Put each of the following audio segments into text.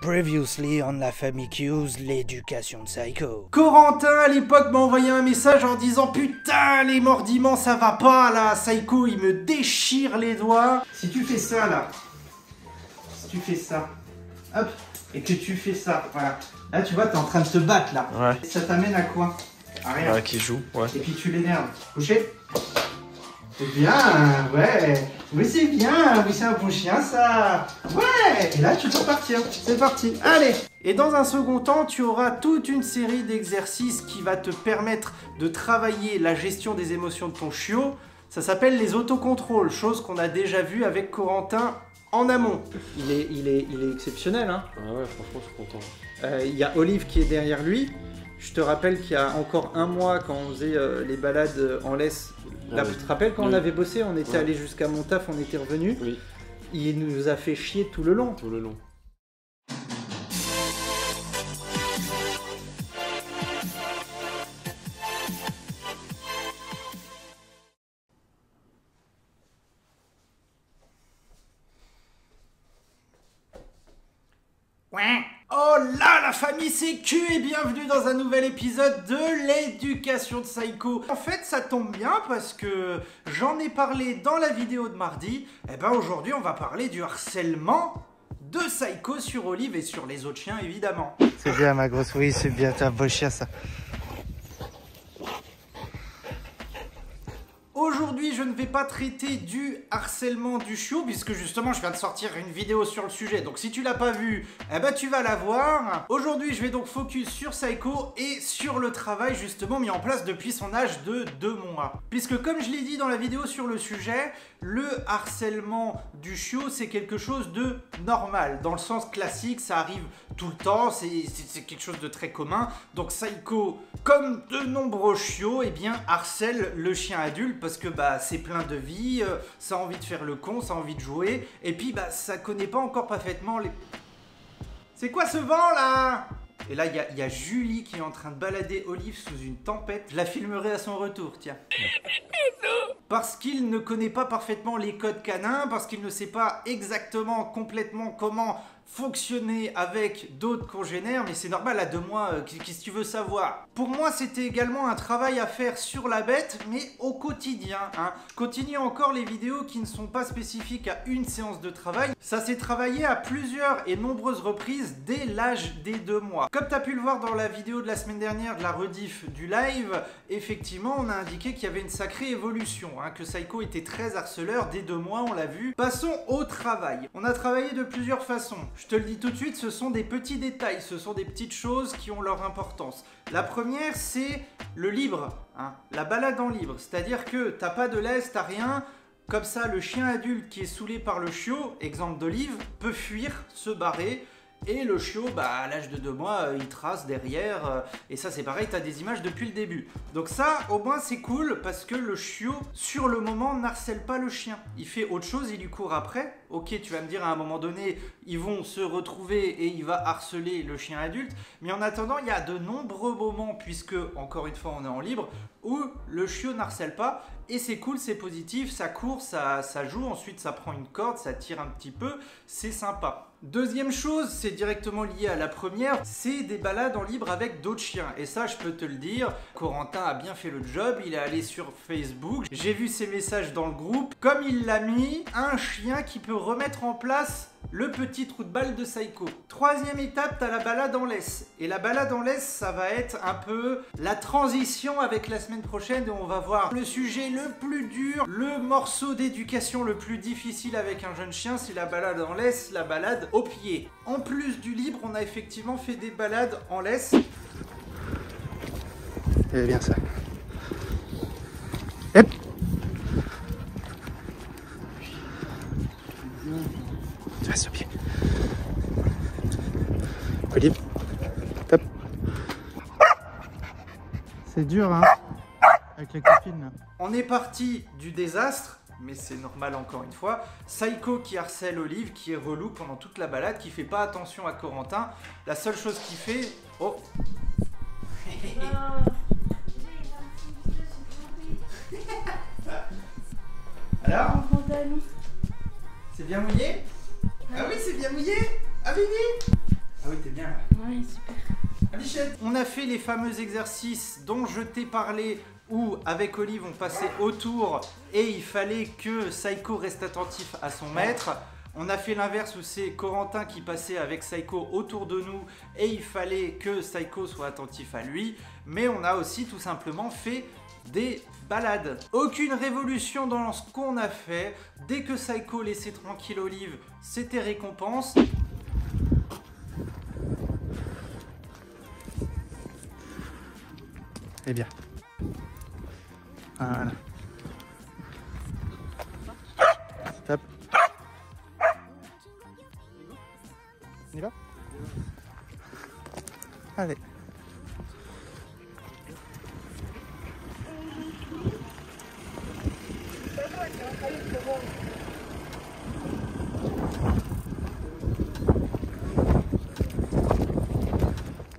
Previously on La Famille Q's, l'éducation de Psycho. Corentin à l'époque m'a envoyé un message en disant putain les mordiments ça va pas là, Psycho il me déchire les doigts. Si tu fais ça là, si tu fais ça, hop, et que tu fais ça, voilà. Là tu vois t'es en train de te battre là. Ouais. Ça t'amène à quoi? À rien. Ouais, qui joue, ouais. Et puis tu l'énerves. Couché. C'est bien, ouais. Oui c'est bien, oui c'est un bon chien ça. Ouais. Et là tu peux partir. C'est parti. Allez. Et dans un second temps, tu auras toute une série d'exercices qui va te permettre de travailler la gestion des émotions de ton chiot. Ça s'appelle les autocontrôles, chose qu'on a déjà vu avec Corentin en amont. Il est exceptionnel, hein. Ah ouais, franchement, je suis content. Il y a Olive qui est derrière lui. Je te rappelle qu'il y a encore un mois, quand on faisait les balades en laisse, là, tu te rappelles quand on avait bossé, on était allé jusqu'à mon taf, on était revenu. Oui. Il nous a fait chier tout le long. Tout le long. Oh là la famille c'est Q et bienvenue dans un nouvel épisode de l'éducation de Psycho. En fait ça tombe bien parce que j'en ai parlé dans la vidéo de mardi. Et ben aujourd'hui on va parler du harcèlement de Psycho sur Olive et sur les autres chiens évidemment. C'est bien ma grosse, oui c'est bien, t'es un beau chien ça. Aujourd'hui, je ne vais pas traiter du harcèlement du chiot, puisque justement, je viens de sortir une vidéo sur le sujet. Donc, si tu l'as pas vue, eh ben, tu vas la voir. Aujourd'hui, je vais donc focus sur Psycho et sur le travail, justement, mis en place depuis son âge de 2 mois. Puisque, comme je l'ai dit dans la vidéo sur le sujet, le harcèlement du chiot, c'est quelque chose de normal. Dans le sens classique, ça arrive tout le temps, c'est quelque chose de très commun. Donc, Psycho, comme de nombreux chiots, eh bien, harcèle le chien adulte, parce que bah, c'est plein de vie, ça a envie de faire le con, ça a envie de jouer, et puis bah, ça connaît pas encore parfaitement les... C'est quoi ce vent là? Et là, il y a Julie qui est en train de balader Olive sous une tempête. Je la filmerai à son retour, tiens. Parce qu'il ne connaît pas parfaitement les codes canins, parce qu'il ne sait pas exactement, complètement comment fonctionner avec d'autres congénères, mais c'est normal, à 2 mois, qu'est-ce que tu veux savoir? Pour moi, c'était également un travail à faire sur la bête, mais au quotidien. Hein. Continue encore les vidéos qui ne sont pas spécifiques à une séance de travail. Ça s'est travaillé à plusieurs et nombreuses reprises dès l'âge des 2 mois. Comme tu as pu le voir dans la vidéo de la semaine dernière, de la rediff du live, effectivement, on a indiqué qu'il y avait une sacrée évolution, hein, que Psycho était très harceleur dès 2 mois, on l'a vu. Passons au travail. On a travaillé de plusieurs façons. Je te le dis tout de suite, ce sont des petits détails, ce sont des petites choses qui ont leur importance. La première, c'est le libre, hein, la balade en libre. C'est-à-dire que t'as pas de laisse, t'as rien. Comme ça, le chien adulte qui est saoulé par le chiot, exemple d'Olive, peut fuir, se barrer. Et le chiot, bah, à l'âge de 2 mois, il trace derrière. Et ça, c'est pareil, t'as des images depuis le début. Donc ça, au moins, c'est cool parce que le chiot, sur le moment, n'harcèle pas le chien. Il fait autre chose, il lui court après. Ok, tu vas me dire, à un moment donné, ils vont se retrouver et il va harceler le chien adulte. Mais en attendant, il y a de nombreux moments, puisque, encore une fois, on est en libre, où le chiot n'harcèle pas. Et c'est cool, c'est positif, ça court, ça joue. Ensuite, ça prend une corde, ça tire un petit peu. C'est sympa. Deuxième chose, c'est directement lié à la première, c'est des balades en libre avec d'autres chiens. Et ça, je peux te le dire, Corentin a bien fait le job, il est allé sur Facebook, j'ai vu ses messages dans le groupe. Comme il l'a mis, un chien qui peut remettre en place le petit trou de balle de Psycho. Troisième étape, t'as la balade en laisse. Et la balade en laisse, ça va être un peu la transition avec la semaine prochaine où on va voir le sujet le plus dur, le morceau d'éducation le plus difficile avec un jeune chien, c'est la balade en laisse, la balade au pied. En plus du libre, on a effectivement fait des balades en laisse. C'est bien ça. Hop. Tu restes au pied. Olive. Top. C'est dur hein, avec les copines là. On est parti du désastre, mais c'est normal encore une fois. Psycho qui harcèle Olive, qui est relou pendant toute la balade, qui fait pas attention à Corentin. La seule chose qu'il fait... Oh. Alors, c'est bien mouillé? Ah oui, c'est bien mouillé? Ah oui, oui. Ah oui, t'es bien là. Ouais, super. Bichette, on a fait les fameux exercices dont je t'ai parlé où avec Olive on passait autour et il fallait que Saïko reste attentif à son maître. On a fait l'inverse où c'est Corentin qui passait avec Saïko autour de nous et il fallait que Saïko soit attentif à lui. Mais on a aussi tout simplement fait des balades. Aucune révolution dans ce qu'on a fait. Dès que Saïko laissait tranquille Olive, c'était récompense. Eh bien. Voilà. Stop. On y va? Allez.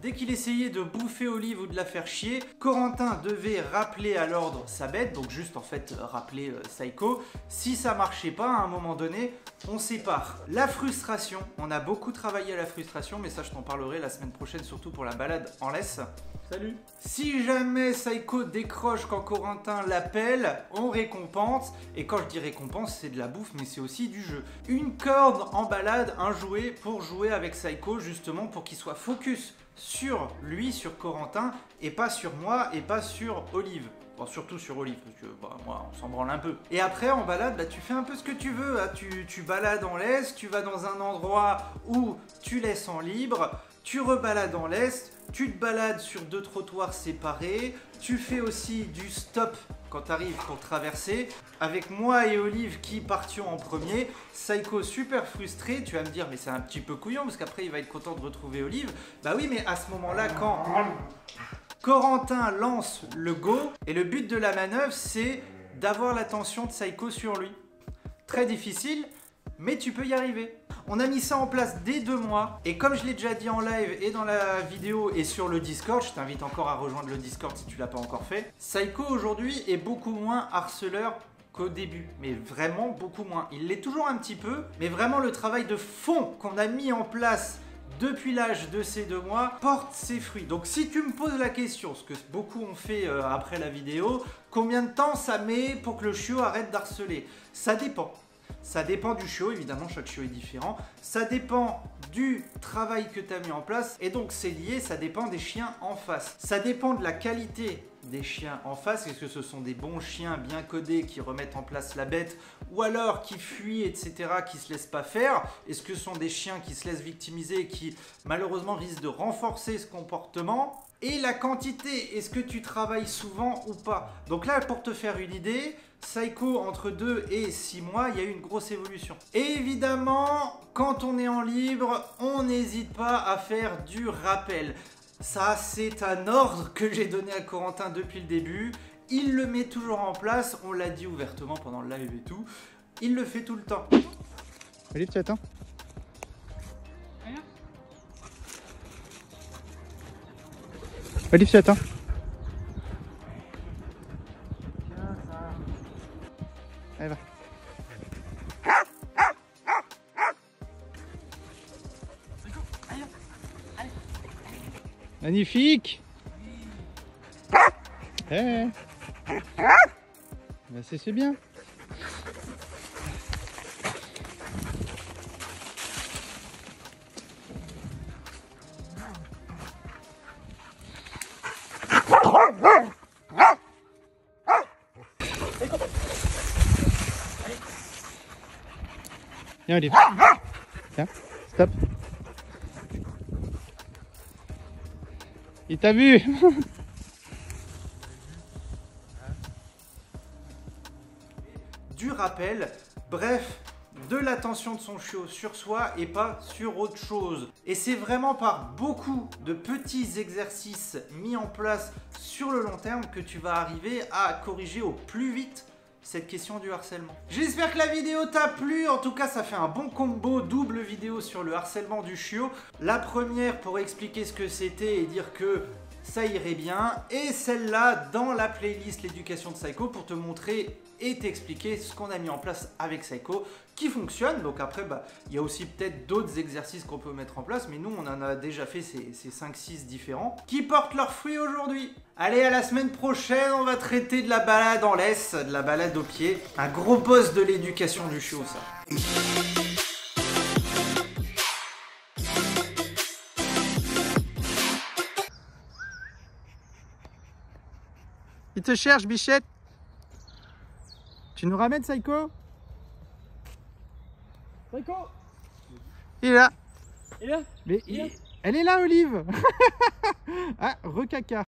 Dès qu'il essayait de bouffer Olive ou de la faire chier, Corentin devait rappeler à l'ordre sa bête, donc juste en fait rappeler Saïko. Si ça marchait pas, à un moment donné, on sépare. La frustration, on a beaucoup travaillé à la frustration, mais ça je t'en parlerai la semaine prochaine, surtout pour la balade en laisse. Salut. Si jamais Saïko décroche quand Corentin l'appelle, on récompense. Et quand je dis récompense, c'est de la bouffe, mais c'est aussi du jeu. Une corde en balade, un jouet pour jouer avec Saïko, justement pour qu'il soit focus sur lui, sur Corentin, et pas sur moi, et pas sur Olive. Bon, surtout sur Olive, parce que bah, moi, on s'en branle un peu. Et après, en balade, bah, tu fais un peu ce que tu veux. Hein. Tu balades en laisse, tu vas dans un endroit où tu laisses en libre, tu rebalades en laisse, tu te balades sur 2 trottoirs séparés, tu fais aussi du stop quand tu arrives pour traverser. Avec moi et Olive qui partions en premier, Saïko super frustré, tu vas me dire mais c'est un petit peu couillon parce qu'après il va être content de retrouver Olive. Bah oui, mais à ce moment-là, quand Corentin lance le go, et le but de la manœuvre c'est d'avoir l'attention de Saïko sur lui. Très difficile, mais tu peux y arriver. On a mis ça en place dès 2 mois, et comme je l'ai déjà dit en live et dans la vidéo et sur le Discord, je t'invite encore à rejoindre le Discord si tu l'as pas encore fait. Saïko aujourd'hui est beaucoup moins harceleur qu'au début, mais vraiment beaucoup moins. Il l'est toujours un petit peu, mais vraiment le travail de fond qu'on a mis en place depuis l'âge de ces 2 mois porte ses fruits. Donc si tu me poses la question, ce que beaucoup ont fait après la vidéo, combien de temps ça met pour que le chiot arrête d'harceler? Ça dépend. Ça dépend du chiot, évidemment, chaque chiot est différent. Ça dépend du travail que tu as mis en place. Et donc, c'est lié, ça dépend des chiens en face. Ça dépend de la qualité des chiens en face. Est-ce que ce sont des bons chiens bien codés qui remettent en place la bête ou alors qui fuient, etc., qui ne se laissent pas faire? Est-ce que ce sont des chiens qui se laissent victimiser et qui, malheureusement, risquent de renforcer ce comportement? Et la quantité, est-ce que tu travailles souvent ou pas? Donc là, pour te faire une idée, Saïko, entre 2 et 6 mois, il y a eu une grosse évolution. Et évidemment, quand on est en libre, on n'hésite pas à faire du rappel. Ça, c'est un ordre que j'ai donné à Corentin depuis le début. Il le met toujours en place, on l'a dit ouvertement pendant le live et tout. Il le fait tout le temps. Olive, tu attends? Olive, tu attends? Allez, va. Magnifique. Eh. Bah, c'est bien. Viens, Olive. Viens, stop. Il t'a vu. Du rappel, bref, de l'attention de son chiot sur soi et pas sur autre chose. Et c'est vraiment par beaucoup de petits exercices mis en place sur le long terme que tu vas arriver à corriger au plus vite cette question du harcèlement. J'espère que la vidéo t'a plu. En tout cas, ça fait un bon combo, double vidéo sur le harcèlement du chiot. La première pour expliquer ce que c'était et dire que ça irait bien. Et celle-là dans la playlist l'éducation de Saiko pour te montrer et t'expliquer ce qu'on a mis en place avec Saiko qui fonctionne. Donc après, il y a aussi peut-être d'autres exercices qu'on peut mettre en place, mais nous on en a déjà fait ces 5-6 différents qui portent leurs fruits aujourd'hui. Allez, à la semaine prochaine, on va traiter de la balade en laisse, de la balade au pied. Un gros boss de l'éducation du chiot, ça. Il te cherche, Bichette. Tu nous ramènes, Saiko? Saiko. Il est là. Il est là. Mais elle est là, Olive. Ah, recaca.